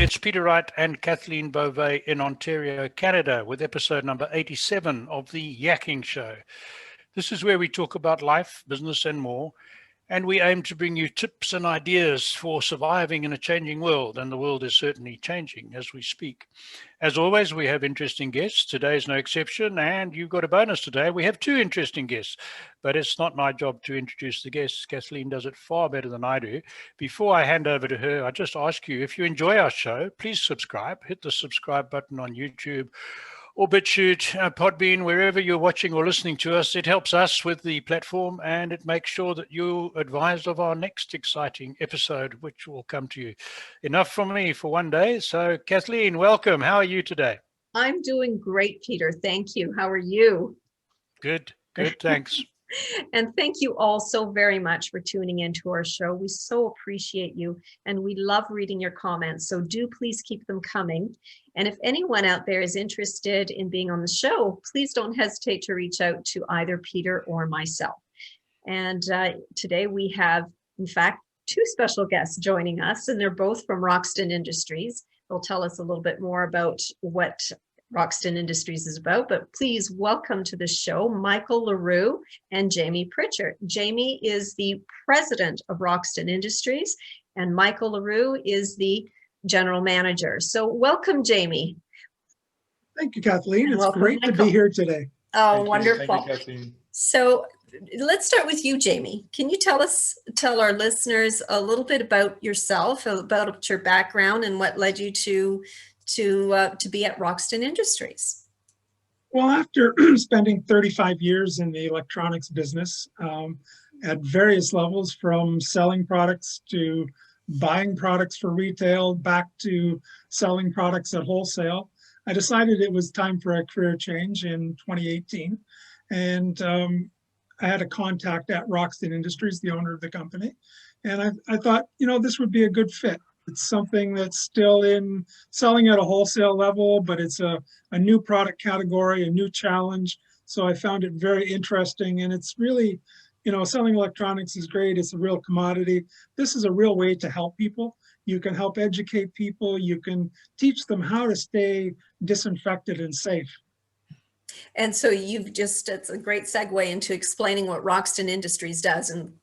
it's Peter Wright and Kathleen Beauvais in Ontario, Canada, with episode number 87 of the Yakking Show. This is where we talk about life, business, and more, and we aim to bring you tips and ideas for surviving in a changing world, and the world is certainly changing as we speak. As always, we have interesting guests. Today is no exception, and you've got a bonus today. We have two interesting guests, but it's not my job to introduce the guests. Kathleen does it far better than I do. Before I hand over to her, I just ask you, if you enjoy our show, please subscribe. Hit the subscribe button on YouTube or BitChute, Podbean, wherever you're watching or listening to us. It helps us with the platform, and it makes sure that you're advised of our next exciting episode, which will come to you. Enough from me for one day. So, Kathleen, welcome. How are you today? I'm doing great, Peter. Thank you. How are you? Good, thanks. And thank you all so very much for tuning into our show. We so appreciate you, and we love reading your comments. So do please keep them coming. And if anyone out there is interested in being on the show, please don't hesitate to reach out to either Peter or myself. And today we have, in fact, two special guests joining us, and they're both from Roxton Industries. They'll tell us a little bit more about what Roxton Industries is about, but please welcome to the show Michael Roux and Jamie Pritchard. Jamie is the president of Roxton Industries, and Michael Roux is the general manager. So welcome, Jamie. Thank you, Kathleen. And it's welcome, great Michael. to be here today. Oh, Thank wonderful. You. Thank you, Kathleen. So let's start with you, Jamie. Can you tell our listeners a little bit about yourself, about your background, and what led you to be at Roxton Industries? Well, after spending 35 years in the electronics business at various levels, from selling products to buying products for retail, back to selling products at wholesale, I decided it was time for a career change in 2018. And I had a contact at Roxton Industries, the owner of the company. And I thought, this would be a good fit. It's something that's still in selling at a wholesale level, but it's a new product category, a new challenge. So I found it very interesting. And it's really, selling electronics is great. It's a real commodity. This is a real way to help people. You can help educate people. You can teach them how to stay disinfected and safe. And so it's a great segue into explaining what Roxton Industries does and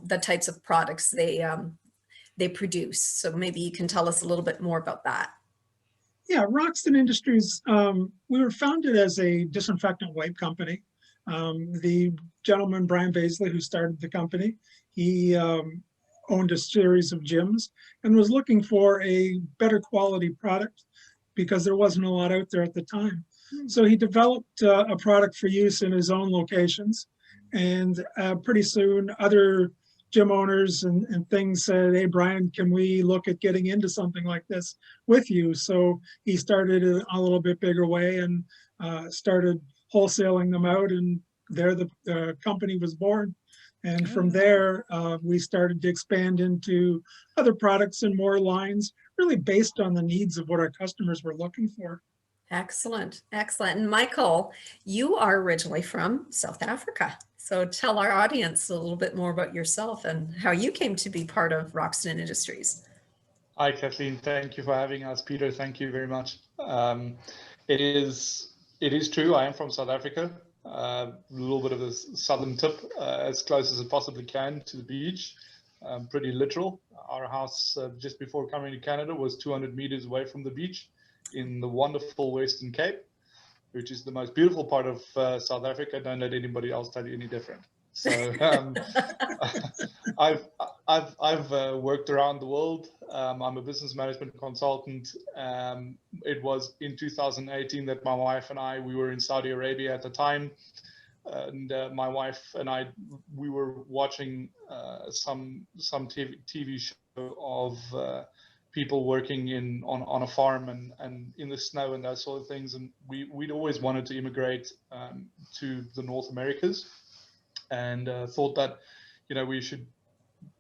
the types of products they produce. So maybe you can tell us a little bit more about that. Yeah, Roxton Industries, we were founded as a disinfectant wipe company. The gentleman, Brian Baisley, who started the company, he owned a series of gyms and was looking for a better quality product because there wasn't a lot out there at the time. So he developed a product for use in his own locations. And pretty soon, other gym owners and things said, "Hey, Brian, can we look at getting into something like this with you?" So he started it a little bit bigger way and started wholesaling them out. And there the company was born. And from there, we started to expand into other products and more lines, really based on the needs of what our customers were looking for. Excellent. And Michael, you are originally from South Africa. So tell our audience a little bit more about yourself and how you came to be part of Roxton Industries. Hi, Kathleen. Thank you for having us. Peter, thank you very much. It is true. I am from South Africa. A little bit of a southern tip, as close as it possibly can to the beach. Pretty literal. Our house just before coming to Canada was 200 meters away from the beach in the wonderful Western Cape, which is the most beautiful part of South Africa. Don't let anybody else tell you any different. So I've worked around the world. I'm a business management consultant. It was in 2018 that my wife and we were in Saudi Arabia at the time. And my wife and we were watching some TV show of people working on a farm and in the snow and those sort of things. And we'd always wanted to immigrate to the North Americas, and thought that, we should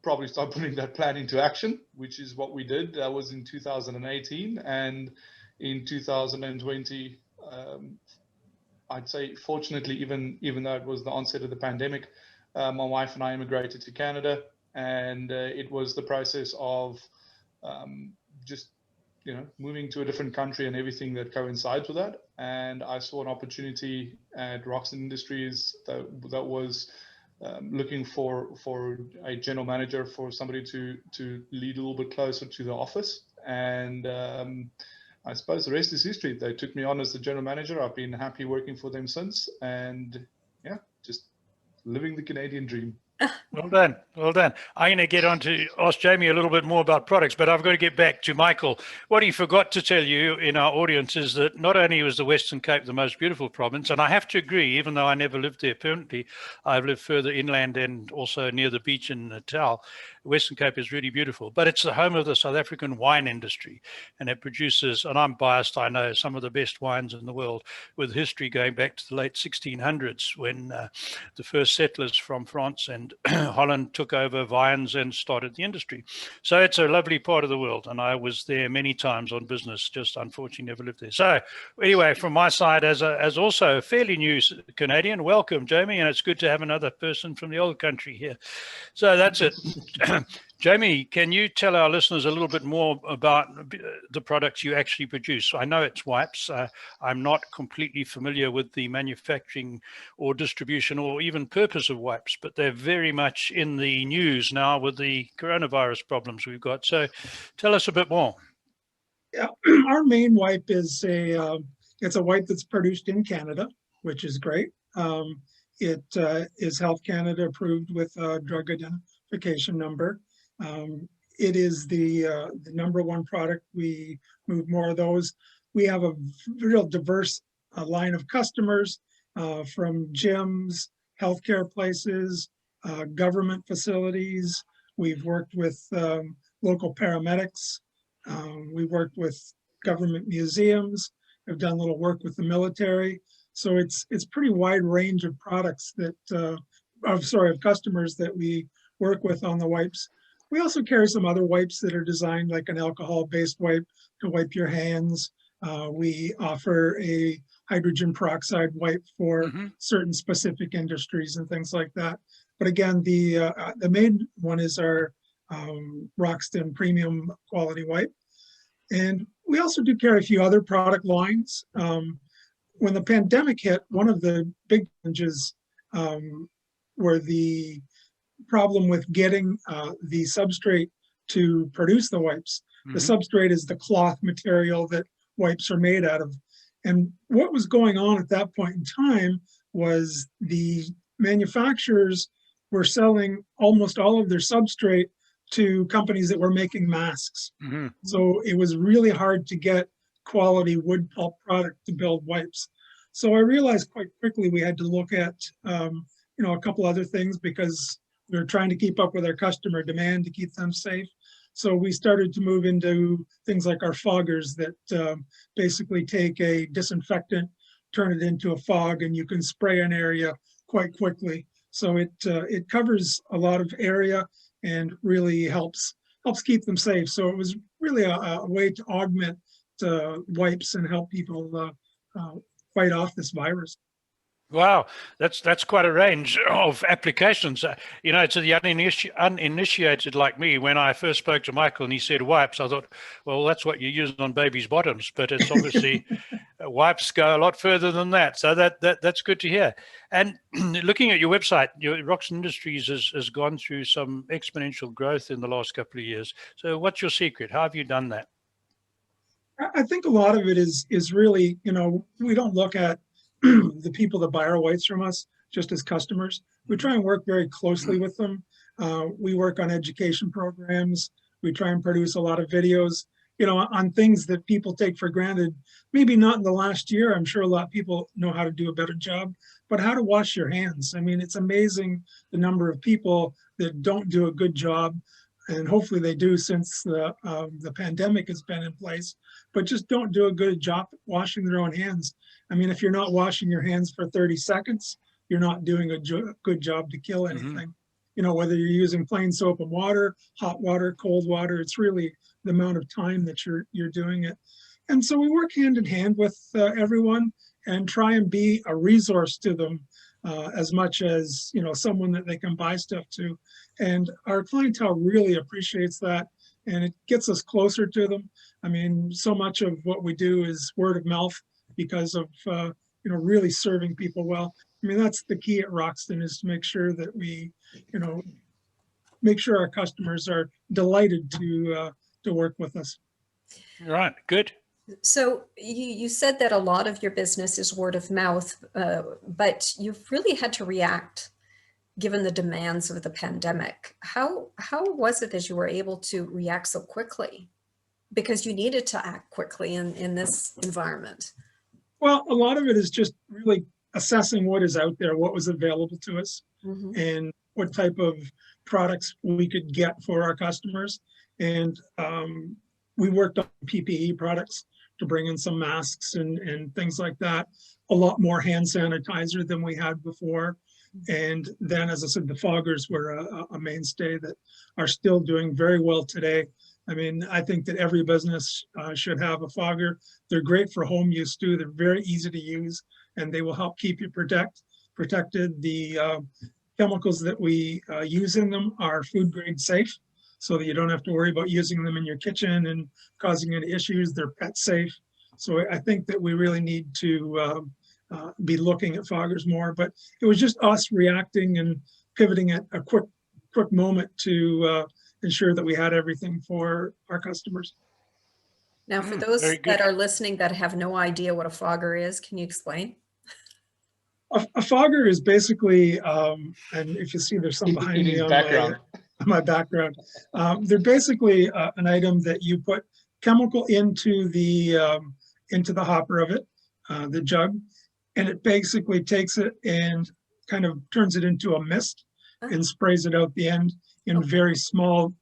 probably start putting that plan into action, which is what we did. That was in 2018. And in 2020, I'd say, fortunately, even though it was the onset of the pandemic, my wife and I immigrated to Canada, and it was the process of just moving to a different country and everything that coincides with that. And I saw an opportunity at Roxton Industries that was looking for a general manager, for somebody to lead a little bit closer to the office. And I suppose the rest is history. They took me on as the general manager. I've been happy working for them since, and yeah, just living the Canadian dream. Well done. Well done. I'm going to get on to ask Jamie a little bit more about products, but I've got to get back to Michael. What he forgot to tell you in our audience is that not only was the Western Cape the most beautiful province, and I have to agree, even though I never lived there permanently, I've lived further inland and also near the beach in Natal. Western Cape is really beautiful, but it's the home of the South African wine industry, and it produces, and I'm biased, I know, some of the best wines in the world, with history going back to the late 1600s when the first settlers from France and Holland took over vines and started the industry. So it's a lovely part of the world, and I was there many times on business, just unfortunately never lived there. So anyway, from my side, as also a fairly new Canadian, welcome, Jamie, and it's good to have another person from the old country here. So that's it. Jamie, can you tell our listeners a little bit more about the products you actually produce? I know it's wipes. I'm not completely familiar with the manufacturing or distribution or even purpose of wipes, but they're very much in the news now with the coronavirus problems we've got. So tell us a bit more. Yeah, our main wipe is it's a wipe that's produced in Canada, which is great. It is Health Canada approved with a drug identification number. It is the number one product. We move more of those. We have a real diverse line of customers from gyms, healthcare places, government facilities. We've worked with local paramedics. We worked with government museums. I've done a little work with the military. So it's pretty wide range of products that, of customers that we work with on the wipes. We also carry some other wipes that are designed like an alcohol-based wipe to wipe your hands. We offer a hydrogen peroxide wipe for certain specific industries and things like that. But again, the main one is our Roxton premium quality wipe. And we also do carry a few other product lines. When the pandemic hit, one of the big challenges were the problem with getting the substrate to produce the wipes. The substrate is the cloth material that wipes are made out of. And what was going on at that point in time was the manufacturers were selling almost all of their substrate to companies that were making masks. So it was really hard to get quality wood pulp product to build wipes. So I realized quite quickly we had to look at a couple other things because we were trying to keep up with our customer demand to keep them safe. So we started to move into things like our foggers that basically take a disinfectant, turn it into a fog, and you can spray an area quite quickly. So it covers a lot of area and really helps keep them safe. So it was really a way to augment wipes and help people fight off this virus. Wow, that's quite a range of applications. To the uninitiated like me, when I first spoke to Michael and he said wipes, I thought, well, that's what you use on babies' bottoms, but it's obviously wipes go a lot further than that. So that's good to hear. And looking at your website, your Roxton Industries has gone through some exponential growth in the last couple of years. So what's your secret? How have you done that? I think a lot of it is really, we don't look at the people that buy our wipes from us just as customers. We try and work very closely with them. We work on education programs. We try and produce a lot of videos, on things that people take for granted. Maybe not in the last year. I'm sure a lot of people know how to do a better job, but how to wash your hands. I mean, it's amazing the number of people that don't do a good job. And hopefully they do since the pandemic has been in place, but just don't do a good job washing their own hands. I mean, if you're not washing your hands for 30 seconds, you're not doing a good job to kill anything. Whether you're using plain soap and water, hot water, cold water, it's really the amount of time that you're doing it. And so we work hand in hand with everyone and try and be a resource to them as much as, someone that they can buy stuff to. And our clientele really appreciates that. and it gets us closer to them. I mean, so much of what we do is word of mouth because of, really serving people well. I mean, that's the key at Roxton, is to make sure that we, make sure our customers are delighted to work with us. Right, good. So you said that a lot of your business is word of mouth, but you've really had to react given the demands of the pandemic. How was it that you were able to react so quickly? Because you needed to act quickly in this environment. Well, a lot of it is just really assessing what is out there, what was available to us, Mm-hmm. and what type of products we could get for our customers. And we worked on PPE products to bring in some masks and things like that, a lot more hand sanitizer than we had before. And then, as I said, the foggers were a mainstay that are still doing very well today. I mean, I think that every business should have a fogger. They're great for home use too. They're very easy to use, and they will help keep you protected. The chemicals that we use in them are food grade safe, so that you don't have to worry about using them in your kitchen and causing any issues. They're pet safe. So I think that we really need to be looking at foggers more, but it was just us reacting and pivoting at a quick moment to ensure that we had everything for our customers. Now, for those Very good. that are listening that have no idea what a fogger is, can you explain? A fogger is basically, and if you see there's some behind me on my background, they're basically an item that you put chemical into the hopper of it, the jug, and it basically takes it and kind of turns it into a mist and sprays it out the end in very small,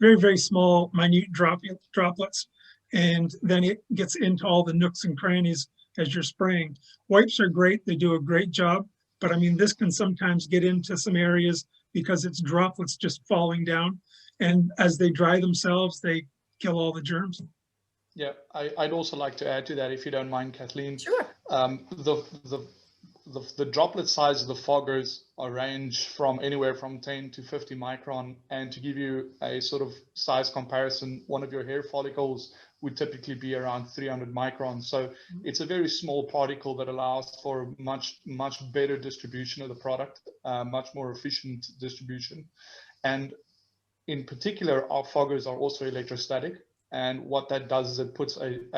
very small, minute droplets. And then it gets into all the nooks and crannies as you're spraying. Wipes are great. They do a great job. But I mean, this can sometimes get into some areas because it's droplets just falling down. And as they dry themselves, they kill all the germs. Yeah, I'd also like to add to that, if you don't mind, Kathleen. Sure. The droplet size of the foggers range from anywhere from 10 to 50 micron. And to give you a sort of size comparison, one of your hair follicles would typically be around 300 microns. So it's a very small particle that allows for much better distribution of the product, much more efficient distribution. And in particular, our foggers are also electrostatic. And what that does is it puts an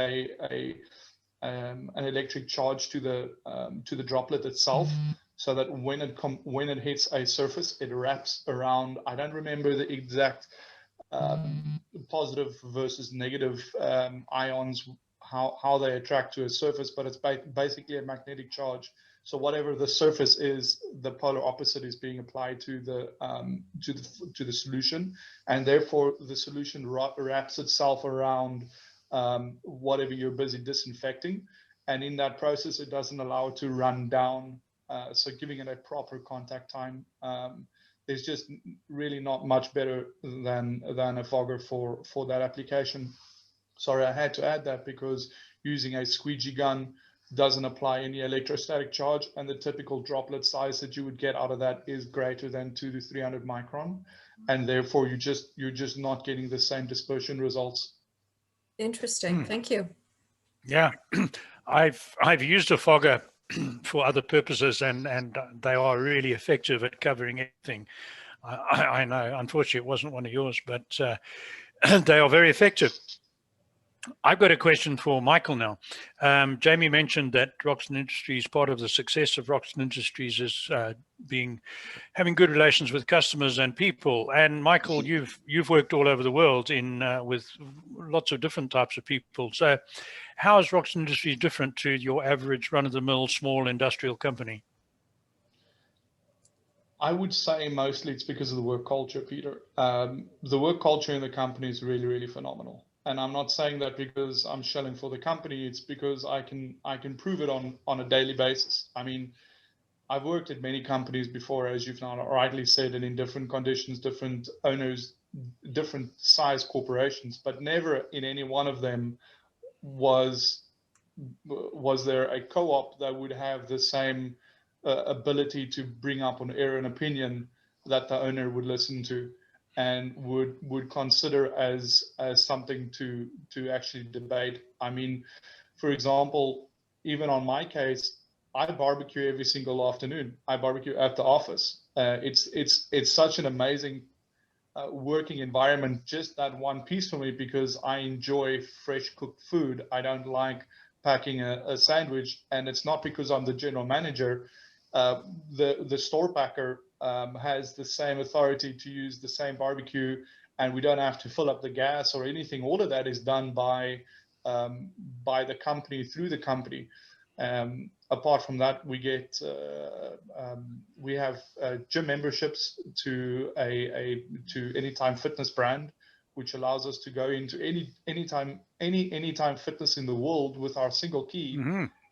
electric charge to the droplet itself, so that when it hits a surface, it wraps around. I don't remember the exact positive versus negative ions, how they attract to a surface, but it's basically a magnetic charge. So whatever the surface is, the polar opposite is being applied to the solution, and therefore the solution wraps itself around whatever you're busy disinfecting, and in that process, it doesn't allow it to run down. So giving it a proper contact time. There's just really not much better than a fogger for that application. Sorry, I had to add that because using a squeegee gun doesn't apply any electrostatic charge, and the typical droplet size that you would get out of that is greater than 200 to 300 micron, and therefore you're just not getting the same dispersion results. Interesting. Thank you. Yeah, I've used a fogger for other purposes, and they are really effective at covering everything. I know, unfortunately, it wasn't one of yours, but they are very effective. I've got a question for Michael now. Jamie mentioned that Roxton Industries, part of the success of Roxton Industries is having good relations with customers and people. And Michael, you've worked all over the world with lots of different types of people. So how is Roxton Industries different to your average run-of-the-mill small industrial company? I would say mostly it's because of the work culture, Peter. The work culture in the company is really, really phenomenal. And I'm not saying that because I'm shelling for the company. It's because I can prove it on a daily basis. I mean, I've worked at many companies before, as you've now rightly said, and in different conditions, different owners, different size corporations, but never in any one of them was there a co-op that would have the same ability to bring up an error and opinion that the owner would listen to. and would consider as something to actually debate. I mean, for example, even on my case, I barbecue every single afternoon. I barbecue at the office. It's such an amazing working environment, just that one piece for me, because I enjoy fresh cooked food. I don't like packing a sandwich, and it's not because I'm the general manager. The store packer has the same authority to use the same barbecue, and we don't have to fill up the gas or anything. All of that is done by the company, through the company. Apart from that, we get we have gym memberships to to Anytime Fitness brand, which allows us to go into anytime fitness in the world with our single key.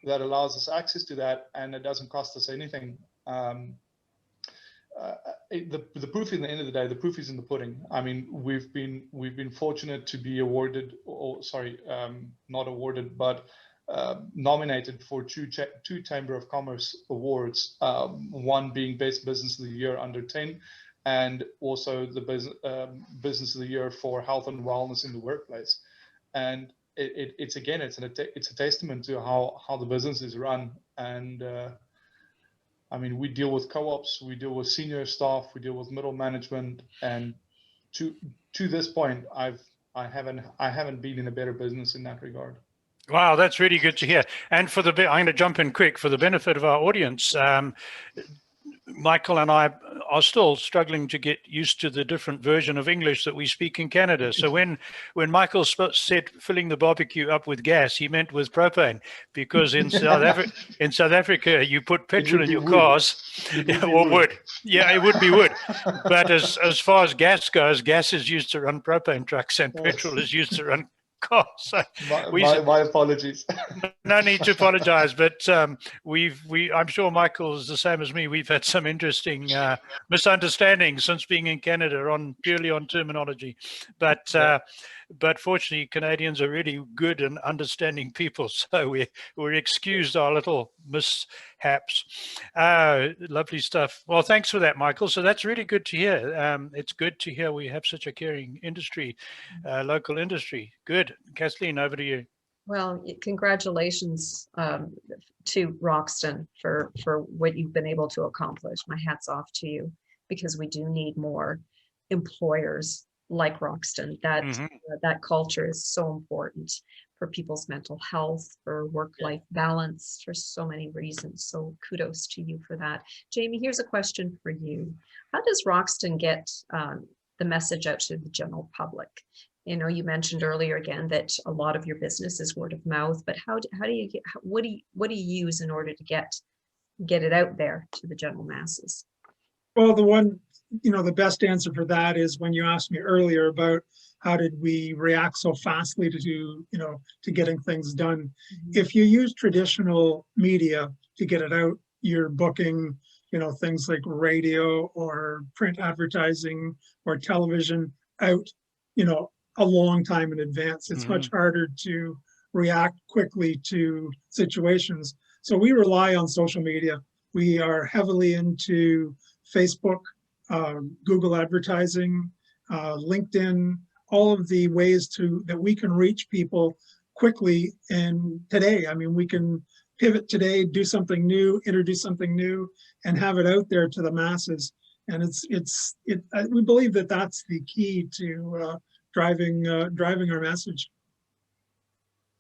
That allows us access to that, and it doesn't cost us anything. The proof, in the end of the day, the proof is in the pudding. I mean, we've been fortunate to be awarded, or sorry, not awarded, but nominated for two Chamber of Commerce awards, one being Best Business of the Year under 10, and also the Business of the Year for Health and Wellness in the Workplace. And it's a testament to how the business is run. And I mean, we deal with co-ops, we deal with senior staff, we deal with middle management, and to this point, I haven't been in a better business in that regard. Wow, that's really good to hear. And I'm going to jump in quick for the benefit of our audience. Michael and I are still struggling to get used to the different version of English that we speak in Canada. So when Michael said filling the barbecue up with gas, he meant with propane, because in South Africa you put petrol in your cars, or wood. Yeah, it would be wood. But as far as gas goes, gas is used to run propane trucks, and petrol is used to run cars. So my apologies. No need to apologize, but I'm sure Michael is the same as me. We've had some interesting misunderstandings since being in Canada purely on terminology, but fortunately Canadians are really good and understanding people, so we're excused our little mishaps. Lovely stuff. Well, thanks for that, Michael. So that's really good to hear. It's good to hear we have such a caring industry, local industry. Good. Kathleen, over to you. Well, congratulations to Roxton for what you've been able to accomplish. My hat's off to you, because we do need more employers like Roxton. That culture is so important for people's mental health, for work-life balance, for so many reasons. So kudos to you for that. Jamie, here's a question for you. How does Roxton get the message out to the general public? You know, you mentioned earlier again that a lot of your business is word of mouth, but how do you get, what do you use in order to get it out there to the general masses? Well, the best answer for that is when you asked me earlier about how did we react so fastly to getting things done. If you use traditional media to get it out, you're booking, things like radio or print advertising or television out, a long time in advance. It's much harder to react quickly to situations. So we rely on social media. We are heavily into Facebook, Google advertising, LinkedIn, all of the ways that we can reach people quickly. And today, I mean, we can pivot today, do something new, introduce something new, and have it out there to the masses. And we believe that that's the key to driving our message.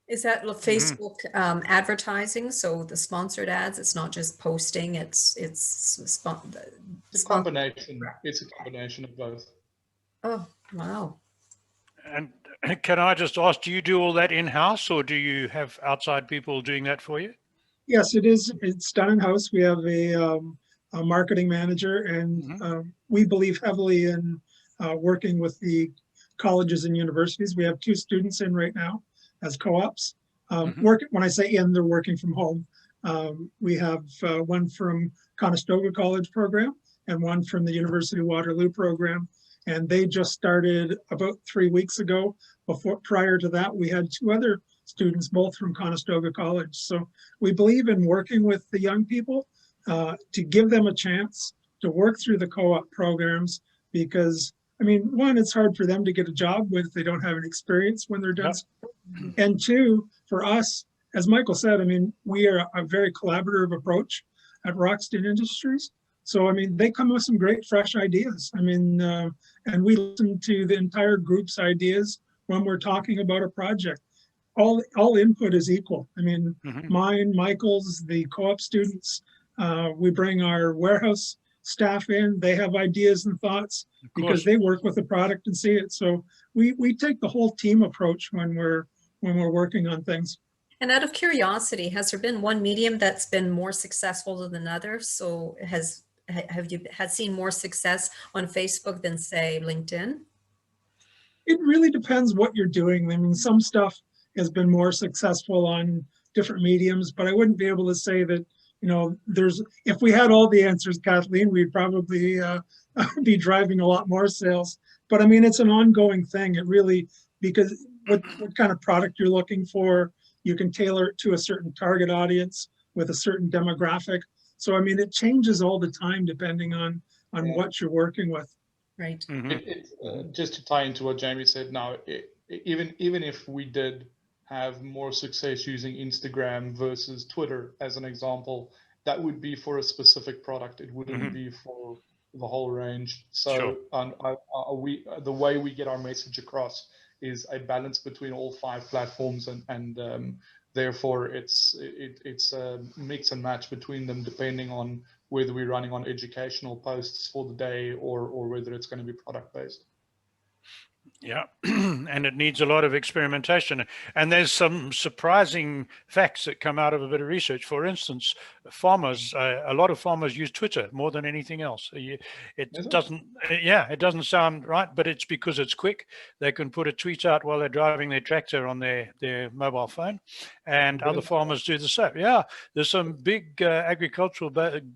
Is that Facebook advertising? So the sponsored ads, it's not just posting, it's a combination. It's a combination of both. Oh, wow. And can I just ask, do you do all that in-house, or do you have outside people doing that for you? Yes, it is. It's done in-house. We have a marketing manager, and we believe heavily in working with the colleges and universities. We have 2 students in right now as co-ops. When I say in, they're working from home. We have one from Conestoga College program and one from the University of Waterloo program. And they just started about 3 weeks ago. Prior to that, we had 2 other students, both from Conestoga College. So we believe in working with the young people to give them a chance to work through the co-op programs, because I mean, one, it's hard for them to get a job when they don't have an experience when they're done. Yep. And two, for us, as Michael said, I mean, we are a very collaborative approach at Roxton Industries. So, I mean, they come with some great fresh ideas. I mean, and we listen to the entire group's ideas when we're talking about a project. All input is equal. I mean, mine, Michael's, the co-op students, we bring our warehouse staff in, they have ideas and thoughts because they work with the product and see it. So we take the whole team approach when we're working on things. And out of curiosity, has there been one medium that's been more successful than another? So have you seen more success on Facebook than, say, LinkedIn? It really depends what you're doing. I mean, some stuff has been more successful on different mediums, but I wouldn't be able to say that, you know, if we had all the answers, Kathleen, we'd probably be driving a lot more sales. But I mean, it's an ongoing thing. It really, because what kind of product you're looking for, you can tailor it to a certain target audience with a certain demographic. So, I mean, it changes all the time depending on what you're working with. Right. Just to tie into what Jamie said now, even if we did have more success using Instagram versus Twitter as an example, that would be for a specific product. It wouldn't be for the whole range. So the way we get our message across is a balance between all 5 platforms, and therefore it's a mix and match between them depending on whether we're running on educational posts for the day or whether it's going to be product based. Yeah, and it needs a lot of experimentation. And there's some surprising facts that come out of a bit of research. For instance, farmers, a lot of farmers use Twitter more than anything else. It doesn't sound right, but it's because it's quick. They can put a tweet out while they're driving their tractor on their mobile phone, and other farmers do the same. Yeah, there's some big agricultural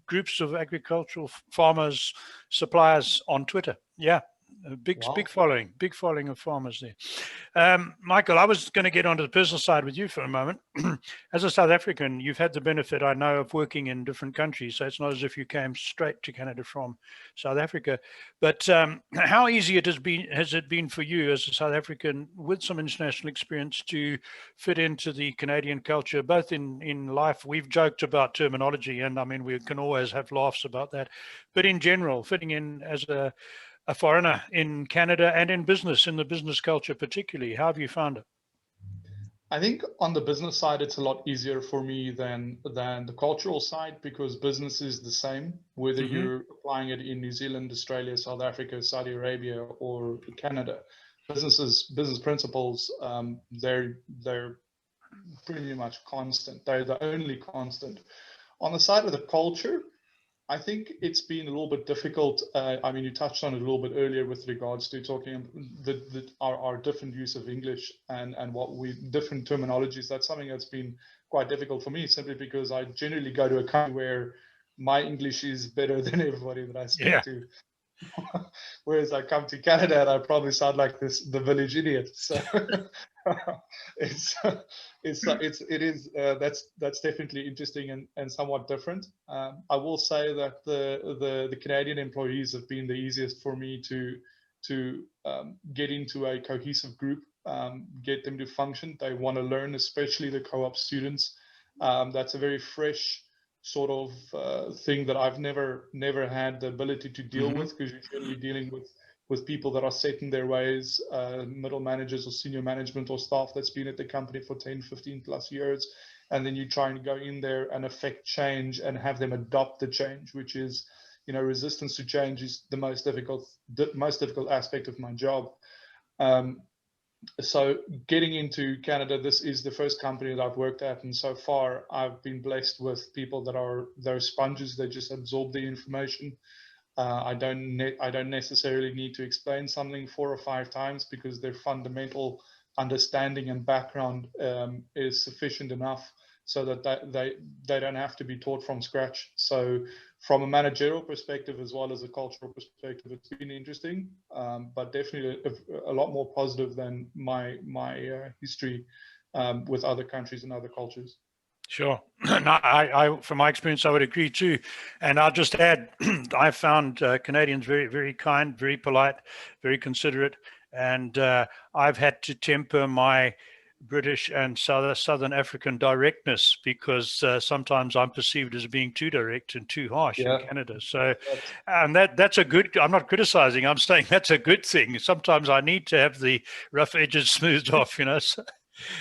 groups of agricultural farmers, suppliers on Twitter. Yeah. A big following of farmers there. Michael, I was going to get onto the personal side with you for a moment. As a South African, you've had the benefit, I know, of working in different countries. So it's not as if you came straight to Canada from South Africa. But how easy has it been for you as a South African with some international experience to fit into the Canadian culture, both in life? We've joked about terminology, and I mean, we can always have laughs about that. But in general, fitting in as a foreigner in Canada and in business, in the business culture particularly. How have you found it? I think on the business side, it's a lot easier for me than the cultural side, because business is the same, whether you're applying it in New Zealand, Australia, South Africa, Saudi Arabia, or Canada. Business principles, they're pretty much constant. They're the only constant. On the side of the culture, I think it's been a little bit difficult. I mean, you touched on it a little bit earlier with regards to talking our different use of English and different terminologies. That's something that's been quite difficult for me, simply because I generally go to a country where my English is better than everybody that I speak to. Whereas I come to Canada and I probably sound like the village idiot. So that's definitely interesting and somewhat different. I will say that the Canadian employees have been the easiest for me to get into a cohesive group, get them to function. They want to learn, especially the co-op students. That's a very fresh sort of thing that I've never had the ability to deal with, because you're generally dealing with people that are set in their ways, middle managers or senior management or staff that's been at the company for 10, 15 plus years. And then you try and go in there and affect change and have them adopt the change, which is, you know, resistance to change is the most difficult aspect of my job. So getting into Canada, this is the first company that I've worked at, and so far I've been blessed with people they're sponges. They just absorb the information. I don't necessarily need to explain something 4 or 5 times, because their fundamental understanding and background is sufficient enough so that they don't have to be taught from scratch. So from a managerial perspective as well as a cultural perspective, it's been interesting, but definitely a lot more positive than my history with other countries and other cultures. Sure. No, from my experience, I would agree too. And I'll just add, I found Canadians very, very kind, very polite, very considerate. And I've had to temper my British and Southern African directness because sometimes I'm perceived as being too direct and too harsh in Canada. So, and that's a good, I'm not criticizing, I'm saying that's a good thing. Sometimes I need to have the rough edges smoothed off, you know. So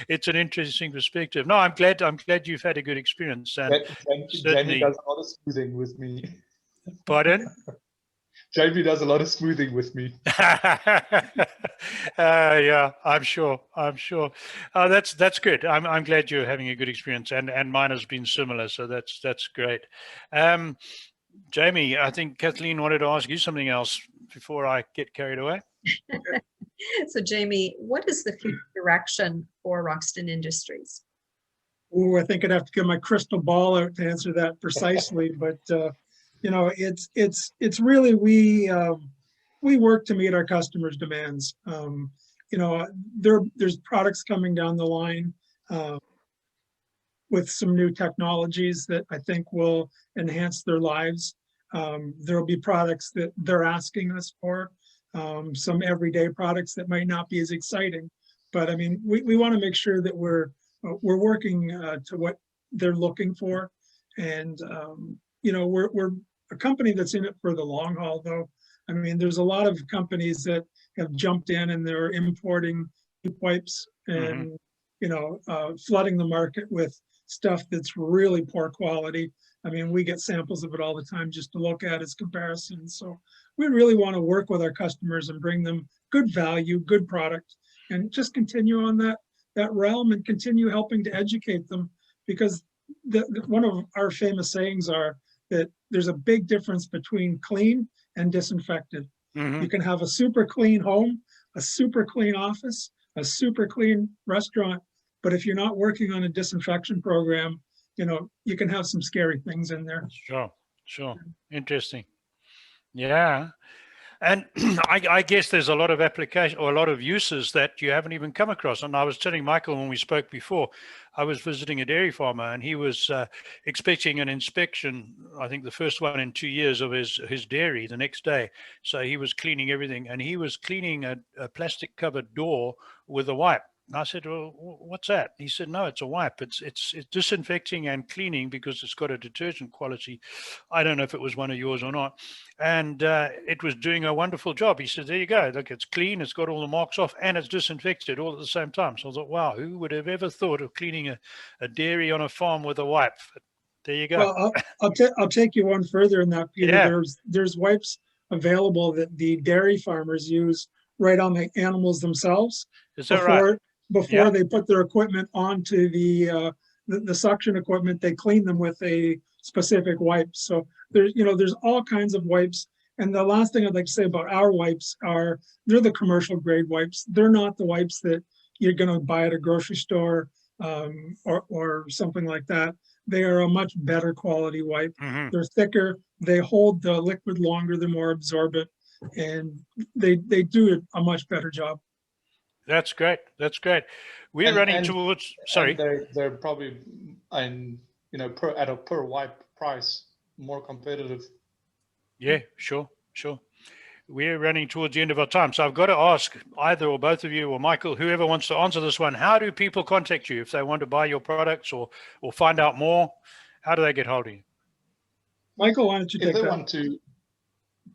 it's an interesting perspective. No, I'm glad you've had a good experience. And Jamie does a lot of smoothing with me. Pardon? Jamie does a lot of smoothing with me. Yeah, I'm sure. That's good. I'm glad you're having a good experience, and mine has been similar. So that's great. Jamie, I think Kathleen wanted to ask you something else before I get carried away. So Jamie, what is the future direction for Roxton Industries? Oh, I think I'd have to get my crystal ball out to answer that precisely, but you know, it's really we work to meet our customers' demands. You know, there's products coming down the line with some new technologies that I think will enhance their lives. There'll be products that they're asking us for, some everyday products that might not be as exciting. But I mean, we want to make sure that we're working to what they're looking for. And, you know, we're a company that's in it for the long haul, though. I mean, there's a lot of companies that have jumped in and they're importing wipes and, you know, flooding the market with stuff that's really poor quality. I mean, we get samples of it all the time just to look at as comparisons. So we really want to work with our customers and bring them good value, good product, and just continue on that realm and continue helping to educate them, because one of our famous sayings are that there's a big difference between clean and disinfected. You can have a super clean home, a super clean office, a super clean restaurant, but if you're not working on a disinfection program, you know, you can have some scary things in there. Sure. Interesting. Yeah. And I guess there's a lot of application or a lot of uses that you haven't even come across. And I was telling Michael when we spoke before, I was visiting a dairy farmer and he was expecting an inspection, I think the first one in 2 years, of his dairy the next day. So he was cleaning everything, and he was cleaning a plastic covered door with a wipe. And I said, well, what's that? He said, no, it's a wipe. It's disinfecting and cleaning because it's got a detergent quality. I don't know if it was one of yours or not. And it was doing a wonderful job. He said, there you go. Look, it's clean. It's got all the marks off and it's disinfected all at the same time. So I thought, wow, who would have ever thought of cleaning a dairy on a farm with a wipe? But there you go. Well, I'll take you one further in that, Peter. Yeah. There's wipes available that the dairy farmers use right on the animals themselves. Is that right? Before they put their equipment onto the suction equipment, they clean them with a specific wipe. So there's all kinds of wipes. And the last thing I'd like to say about our wipes are they're the commercial grade wipes. They're not the wipes that you're going to buy at a grocery store or something like that. They are a much better quality wipe. They're thicker. They hold the liquid longer. They're more absorbent, and they do a much better job. That's great. We're running towards. Sorry, they're probably, and at a per wipe price more competitive. Yeah, sure. We're running towards the end of our time, so I've got to ask either or both of you or Michael, whoever wants to answer this one. How do people contact you if they want to buy your products or find out more? How do they get hold of you? Michael, why don't you take that? If they want to.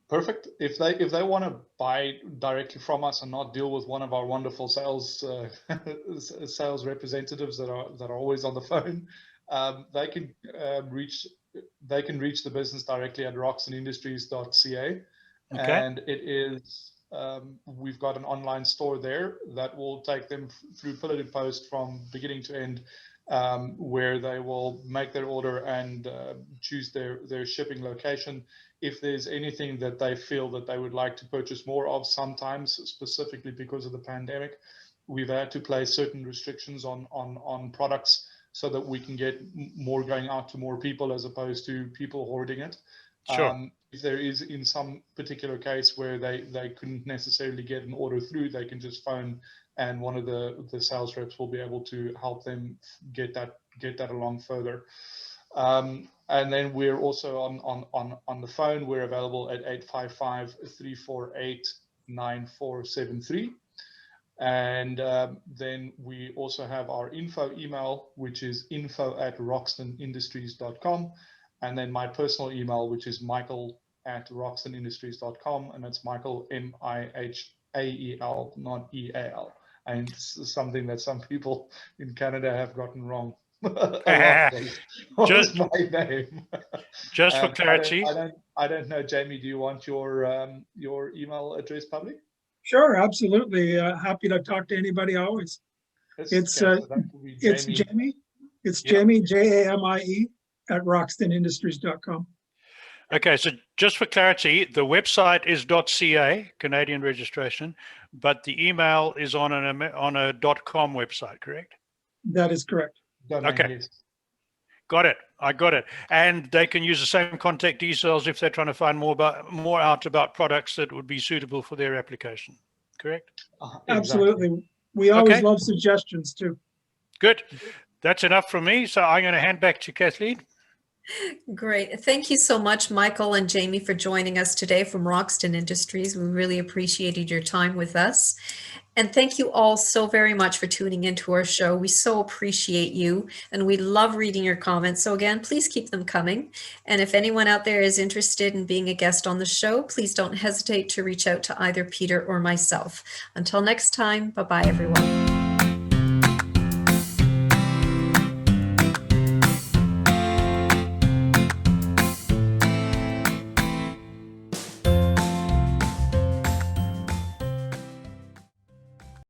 Perfect. If they want to buy directly from us and not deal with one of our wonderful sales representatives that are always on the phone, they can reach the business directly at roxtonindustries.ca. Okay. And it is we've got an online store there that will take them through pillar to post from beginning to end, where they will make their order and choose their shipping location. If there's anything that they feel that they would like to purchase more of, sometimes specifically because of the pandemic, we've had to place certain restrictions on products so that we can get more going out to more people as opposed to people hoarding it. Sure. If there is in some particular case where they couldn't necessarily get an order through, they can just phone and one of the sales reps will be able to help them get that along further. And then we're also on the phone. We're available at 855-348-9473. And then we also have our info email, which is info@roxtonindustries.com. And then my personal email, which is michael@roxtonindustries.com. And it's Michael, M-I-H-A-E-L, not E-A-L. And it's something that some people in Canada have gotten wrong. Just my name. Just for clarity. I don't know, Jamie, do you want your email address public? Sure, absolutely. Happy to talk to anybody always. It's Jamie. It's Jamie, Jamie, @roxtonindustries.com. Okay, so just for clarity, the website is .ca, Canadian registration, but the email is on a .com website, correct? That is correct. Okay. Got it. I got it. And they can use the same contact details if they're trying to find more out about products that would be suitable for their application. Correct? Absolutely. We always love suggestions too. Good. That's enough from me. So I'm going to hand back to Kathleen. Great. Thank you so much, Michael and Jamie, for joining us today from Roxton Industries. We really appreciated your time with us. And thank you all so very much for tuning into our show. We so appreciate you, and we love reading your comments. So again, please keep them coming. And if anyone out there is interested in being a guest on the show, please don't hesitate to reach out to either Peter or myself. Until next time, bye-bye, everyone.